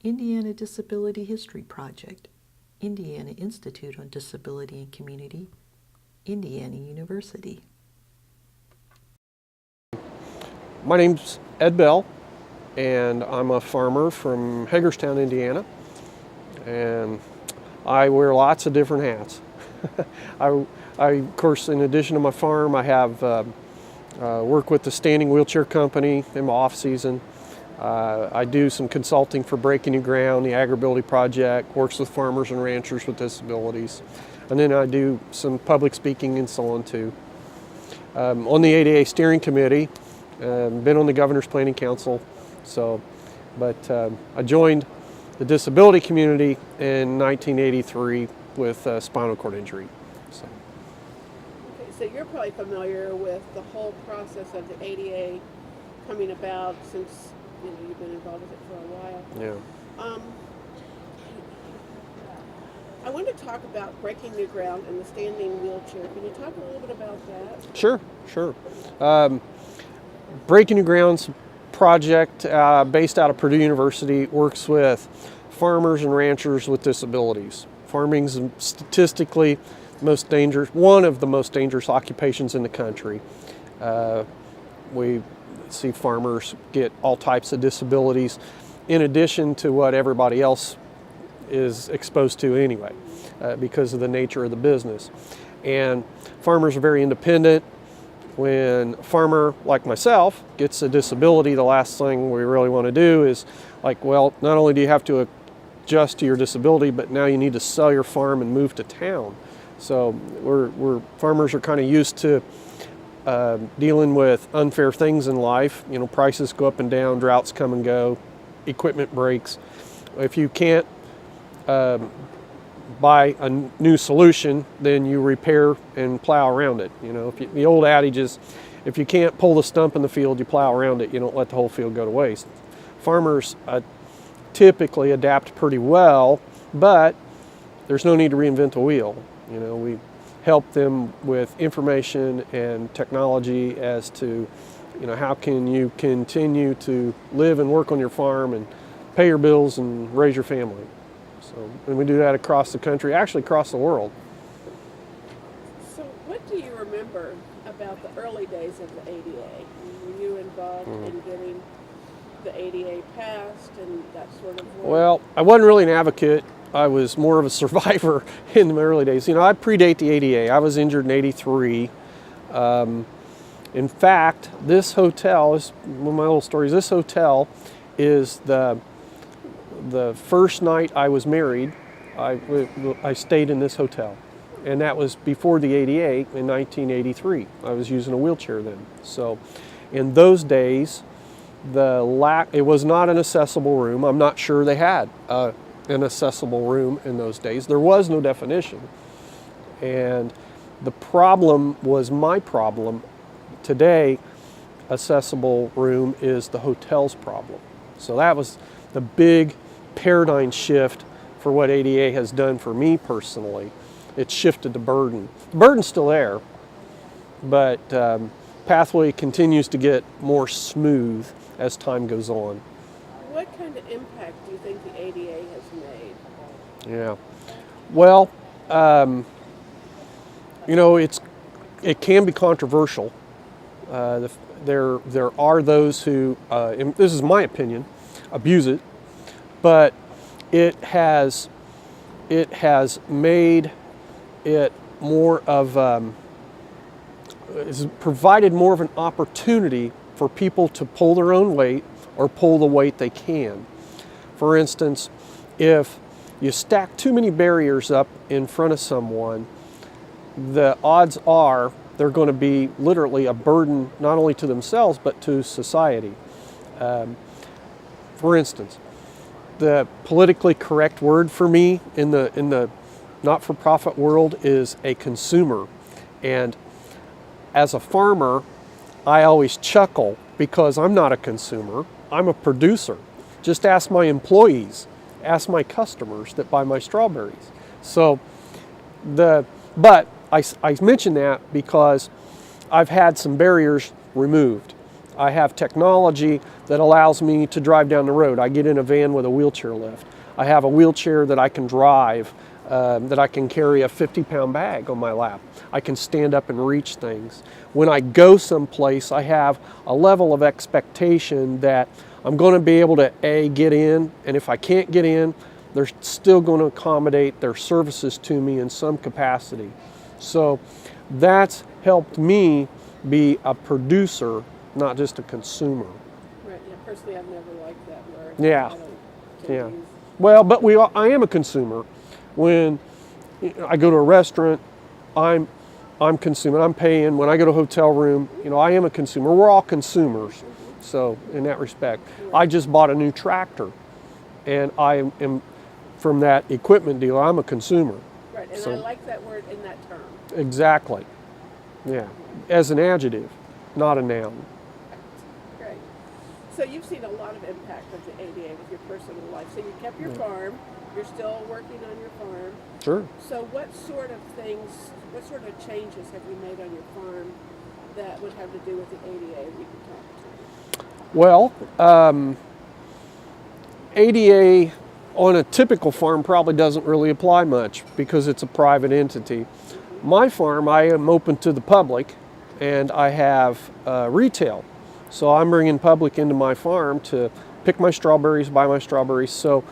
Indiana Disability History Project, Indiana Institute on Disability and Community, Indiana University. My name's Ed Bell, and I'm a farmer from Hagerstown, Indiana, and I wear lots of different hats. Of course, in addition to my farm, I have work with the Standing Wheelchair Company in my off season. I do some consulting for Breaking New Ground, the Agri-Ability Project, works with farmers and ranchers with disabilities. And then I do some public speaking and so on too. On the ADA Steering Committee, been on the Governor's Planning Council. I joined the disability community in 1983 with spinal cord injury. Okay, so you're probably familiar with the whole process of the ADA coming about since you've been involved with it for a while. Yeah. I want to talk about Breaking New Ground and the standing wheelchair. Can you talk a little bit about that? Sure. Breaking New Ground's project based out of Purdue University works with farmers and ranchers with disabilities. Farming's statistically one of the most dangerous occupations in the country. We see farmers get all types of disabilities in addition to what everybody else is exposed to anyway, because of the nature of the business. And farmers are very independent. When a farmer like myself gets a disability, the last thing we really want to do is not only do you have to adjust to your disability, but now you need to sell your farm and move to town. So farmers are kind of used to dealing with unfair things in life. Prices go up and down, droughts come and go, equipment breaks. If you can't buy a new solution, then you repair and plow around it. The old adage is, if you can't pull the stump in the field, you plow around it. You don't let the whole field go to waste. Farmers typically adapt pretty well, but there's no need to reinvent the wheel. We help them with information and technology as to, how can you continue to live and work on your farm and pay your bills and raise your family. And we do that across the country, actually across the world. So what do you remember about the early days of the ADA? Were you involved in getting the ADA passed and that sort of work? Well, I wasn't really an advocate. I was more of a survivor in the early days. I predate the ADA. I was injured in '83. In fact, this hotel is one of my little stories. This hotel is the first night I was married. I stayed in this hotel, and that was before the ADA in 1983. I was using a wheelchair then. So, in those days, it was not an accessible room. I'm not sure they had an accessible room in those days. There was no definition, and the problem was my problem. Today, accessible room is the hotel's problem. So that was the big paradigm shift for what ADA has done for me personally. It shifted the burden. The burden's still there, but pathway continues to get more smooth as time goes on. What kind of impact do you think the ADA has made? Yeah, well, it can be controversial. There are those who, and this is my opinion, abuse it, but it has made it more of, it's provided more of an opportunity for people to pull their own weight or pull the weight they can. For instance, if you stack too many barriers up in front of someone, the odds are they're going to be literally a burden not only to themselves but to society. For instance, the politically correct word for me in the not-for-profit world is a consumer. And as a farmer, I always chuckle because I'm not a consumer, I'm a producer. Just ask my employees, ask my customers that buy my strawberries. But I mention that because I've had some barriers removed. I have technology that allows me to drive down the road. I get in a van with a wheelchair lift. I have a wheelchair that I can drive, that I can carry a 50-pound bag on my lap. I can stand up and reach things. When I go someplace, I have a level of expectation that I'm going to be able to, A, get in, and if I can't get in, they're still going to accommodate their services to me in some capacity. So that's helped me be a producer, not just a consumer. Right. Yeah. Personally, I've never liked that word. Yeah. I don't Yeah. tend to use- Well, but I am a consumer. When I go to a restaurant, I'm consuming. I'm paying. When I go to a hotel room, I am a consumer. We're all consumers. So in that respect, I just bought a new tractor, and I am from that equipment dealer. I'm a consumer. Right. And So- I like that word in that term. Exactly. Yeah. As an adjective, not a noun. Great. So you've seen a lot of impact of the ADA with your personal life. So you kept your farm. You're still working on your farm. Sure. So what sort of changes have you made on your farm that would have to do with the ADA that you can talk to? Well, ADA on a typical farm probably doesn't really apply much because it's a private entity. My farm, I am open to the public, and I have retail. So I'm bringing public into my farm to pick my strawberries, buy my strawberries. So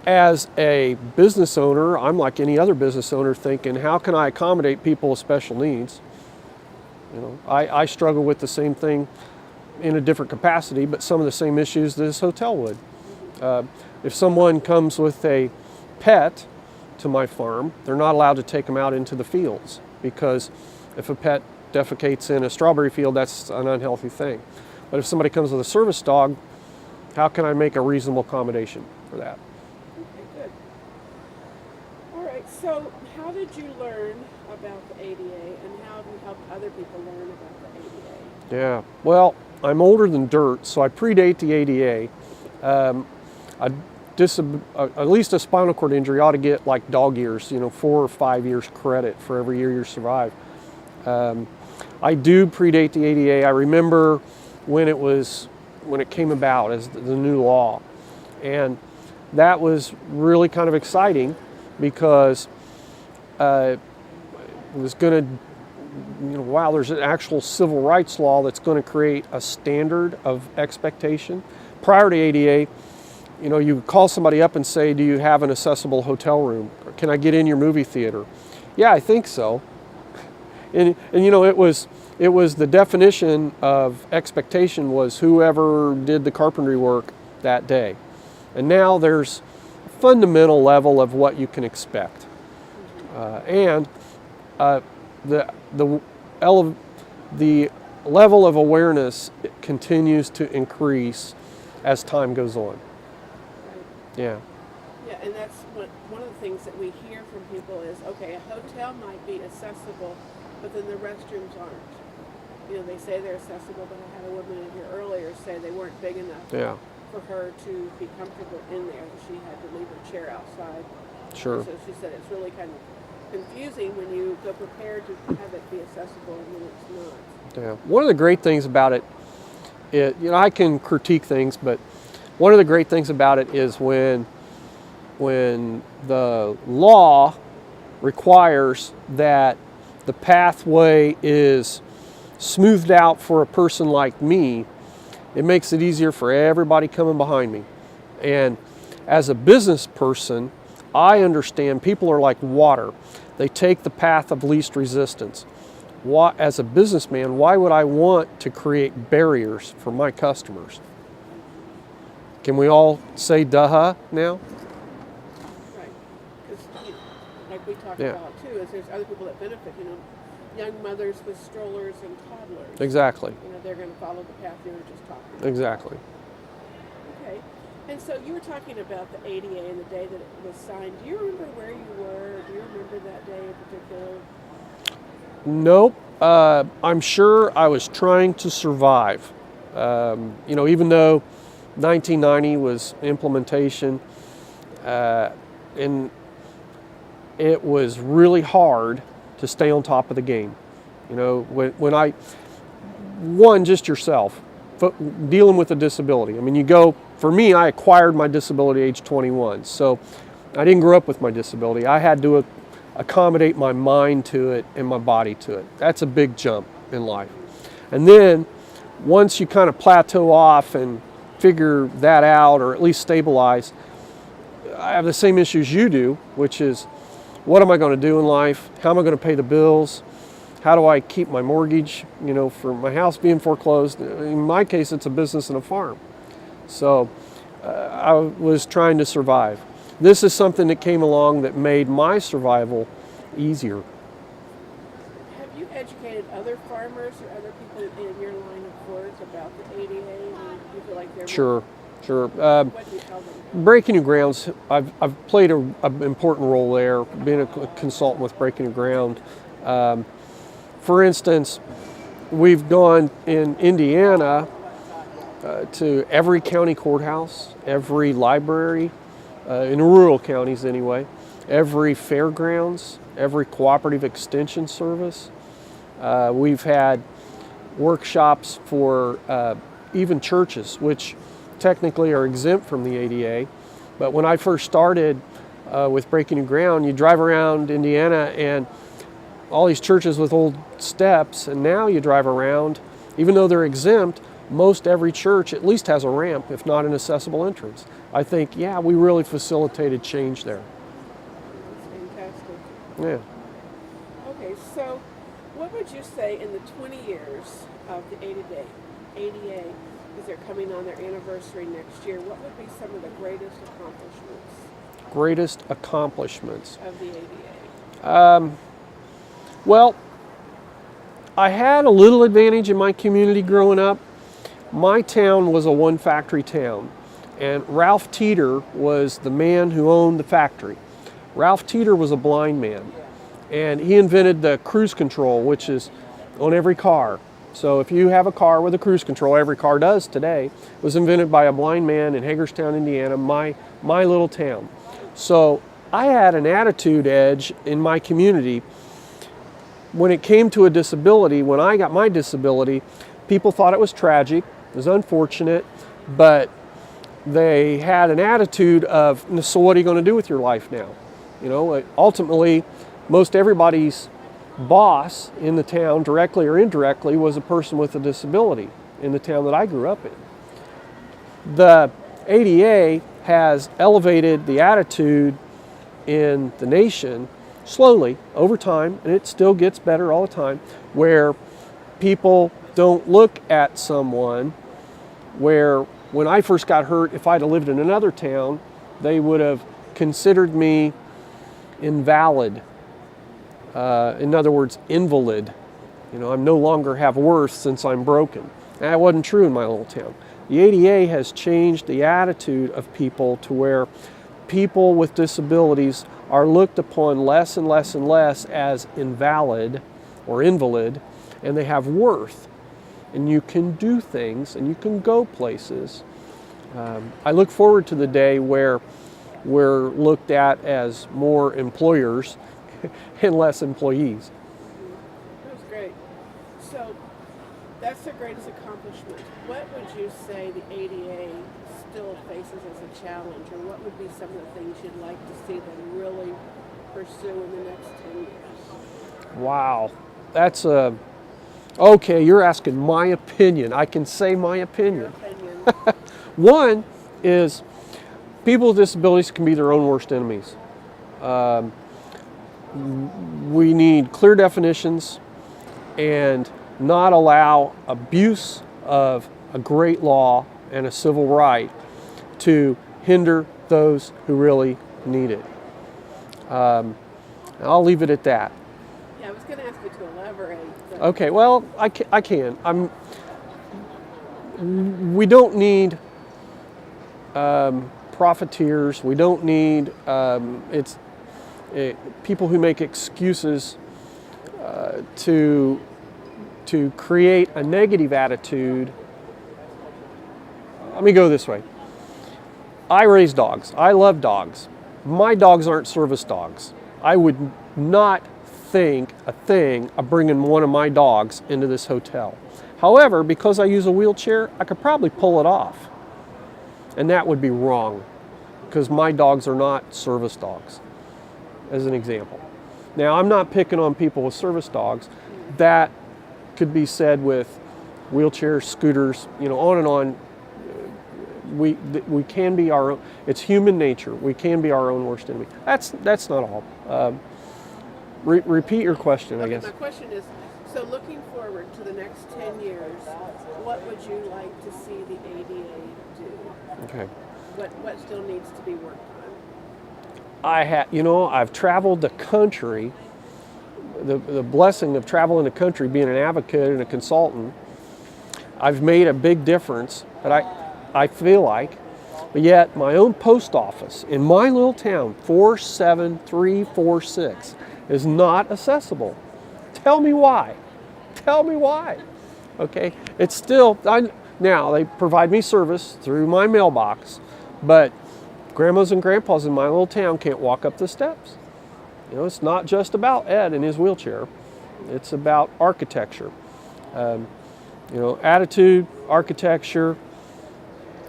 as a business owner, I'm like any other business owner thinking, how can I accommodate people with special needs? I struggle with the same thing in a different capacity, but some of the same issues this hotel would. If someone comes with a pet to my farm, they're not allowed to take them out into the fields, because if a pet defecates in a strawberry field, that's an unhealthy thing. But if somebody comes with a service dog, how can I make a reasonable accommodation for that? Okay, good. All right, so how did you learn about the ADA, and how have you helped other people learn about the ADA? Yeah, well, I'm older than dirt, so I predate the ADA. At least a spinal cord injury ought to get like dog years, 4 or 5 years credit for every year you survive. I do predate the ADA. I remember when it came about as the new law, and that was really kind of exciting because it was going to, wow, there's an actual civil rights law that's going to create a standard of expectation. Prior to ADA, you call somebody up and say, do you have an accessible hotel room? Or, can I get in your movie theater? Yeah, I think so. And it was the definition of expectation was whoever did the carpentry work that day. And now there's a fundamental level of what you can expect. The level of awareness continues to increase as time goes on. Yeah. Yeah, and that's one of the things that we hear from people is, okay, a hotel might be accessible, but then the restrooms aren't. They say they're accessible, but I had a woman in here earlier say they weren't big enough for her to be comfortable in there. She had to leave her chair outside. Sure. So she said it's really kind of confusing when you go prepared to have it be accessible and then it's not. Yeah. One of the great things about it, I can critique things, but one of the great things about it is when the law requires that the pathway is smoothed out for a person like me, it makes it easier for everybody coming behind me. And as a business person, I understand people are like water. They take the path of least resistance. As a businessman, why would I want to create barriers for my customers? Can we all say duh now? Right. Because, like we talked Yeah. about too, is there's other people that benefit. Young mothers with strollers and toddlers. Exactly. They're going to follow the path you were just talking about. Exactly. Okay. And so you were talking about the ADA and the day that it was signed. Do you remember where you were? Do you remember that day in particular? Nope. I'm sure I was trying to survive. Even though 1990 was implementation, and it was really hard to stay on top of the game. Just yourself. dealing with a disability. I mean, for me, I acquired my disability at age 21. So I didn't grow up with my disability. I had to accommodate my mind to it and my body to it. That's a big jump in life. And then once you kind of plateau off and figure that out, or at least stabilize, I have the same issues you do, which is, what am I going to do in life? How am I going to pay the bills? How do I keep my mortgage, for my house being foreclosed? In my case, it's a business and a farm. So I was trying to survive. This is something that came along that made my survival easier. Have you educated other farmers or other people in your line of work about the ADA? And do you feel like they're Sure. What do you tell them? Breaking New Grounds, I've played an important role there, being a consultant with Breaking New Ground. For instance, we've gone in Indiana to every county courthouse, every library, in rural counties anyway, every fairgrounds, every cooperative extension service. We've had workshops for even churches, which technically are exempt from the ADA. But when I first started with Breaking New Ground, you drive around Indiana and all these churches with old steps, and now you drive around, even though they're exempt, most every church at least has a ramp, if not an accessible entrance. I think, we really facilitated change there. That's fantastic. Yeah. Okay, so what would you say in the 20 years of the ADA, because they're coming on their anniversary next year, what would be some of the greatest accomplishments? Greatest accomplishments of the ADA? Well, I had a little advantage in my community growing up. My town was a one-factory town, and Ralph Teeter was the man who owned the factory. Ralph Teeter was a blind man, and he invented the cruise control, which is on every car. So if you have a car with a cruise control, every car does today, it was invented by a blind man in Hagerstown, Indiana, my little town. So I had an attitude edge in my community. When it came to a disability, when I got my disability, people thought it was tragic, it was unfortunate, but they had an attitude of, so what are you going to do with your life now? Ultimately, most everybody's boss in the town, directly or indirectly, was a person with a disability in the town that I grew up in. The ADA has elevated the attitude in the nation slowly over time, and it still gets better all the time, where people don't look at someone where, when I first got hurt, if I'd have lived in another town, they would have considered me invalid. In other words, invalid. I no longer have worth since I'm broken. That wasn't true in my little town. The ADA has changed the attitude of people to where people with disabilities are looked upon less and less and less as invalid or invalid, and they have worth. And you can do things and you can go places. I look forward to the day where we're looked at as more employers and less employees. That's great. So that's the greatest accomplishment. What would you say the ADA still faces as a challenge, or what would be some of the things you'd like to see them really pursue in the next 10 years? Wow, that's okay, you're asking my opinion. I can say my opinion. Your opinion. One is, people with disabilities can be their own worst enemies. We need clear definitions and not allow abuse of a great law and a civil right to hinder those who really need it. I'll leave it at that. Yeah, I was going to ask you to elaborate. Okay, well, I can. We don't need profiteers. We don't need people who make excuses to create a negative attitude. Let me go this way. I raise dogs. I love dogs. My dogs aren't service dogs. I would not think a thing of bringing one of my dogs into this hotel. However, because I use a wheelchair, I could probably pull it off. And that would be wrong, because my dogs are not service dogs, as an example. Now, I'm not picking on people with service dogs. That could be said with wheelchairs, scooters, on and on. We can be our own. It's human nature. We can be our own worst enemy. That's not all. Repeat your question, I guess. My question is, so looking forward to the next 10 years, what would you like to see the ADA do? Okay. What still needs to be worked on? I've traveled the country. The blessing of traveling the country, being an advocate and a consultant, I've made a big difference. But I feel like, but yet my own post office in my little town, 47346, is not accessible. Tell me why. Tell me why. Okay, it's still, now they provide me service through my mailbox, but grandmas and grandpas in my little town can't walk up the steps. It's not just about Ed and his wheelchair. It's about architecture. Attitude, architecture,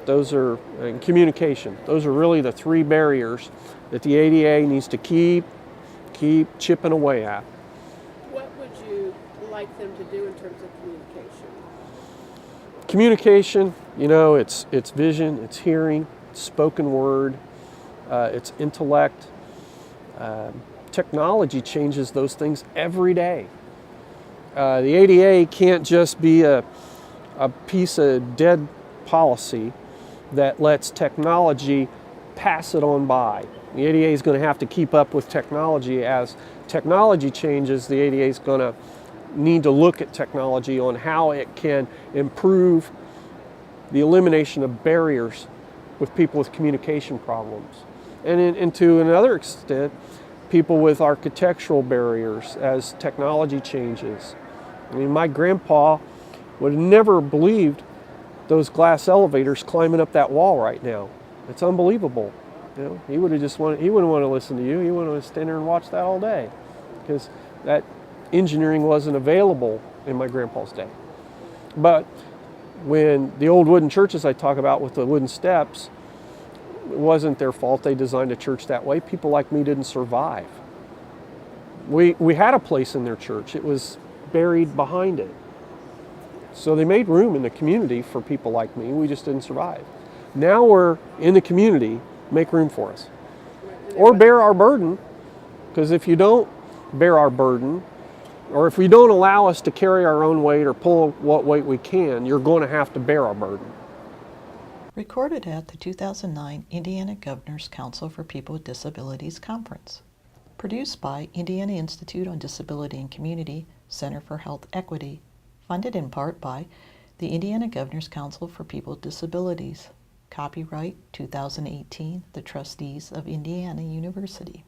and communication. Those are really the three barriers that the ADA needs to keep chipping away at. What would you like them to do in terms of communication? Communication, it's vision, it's hearing, it's spoken word, it's intellect. Technology changes those things every day. The ADA can't just be a piece of dead policy that lets technology pass it on by. The ADA is going to have to keep up with technology. As technology changes, the ADA is going to need to look at technology on how it can improve the elimination of barriers with people with communication problems. And to another extent, people with architectural barriers as technology changes. My grandpa would have never believed those glass elevators climbing up that wall right now. It's unbelievable. He would have he wouldn't want to listen to you. He would want to stand there and watch that all day, because that engineering wasn't available in my grandpa's day. But when the old wooden churches I talk about with the wooden steps, it wasn't their fault they designed a church that way. People like me didn't survive. We had a place in their church. It was buried behind it. So they made room in the community for people like me. We just didn't survive. Now we're in the community, make room for us. Or bear our burden, because if you don't bear our burden, or if we don't allow us to carry our own weight or pull what weight we can, you're going to have to bear our burden. Recorded at the 2009 Indiana Governor's Council for People with Disabilities Conference. Produced by Indiana Institute on Disability and Community, Center for Health Equity. Funded in part by the Indiana Governor's Council for People with Disabilities. Copyright 2018, the Trustees of Indiana University.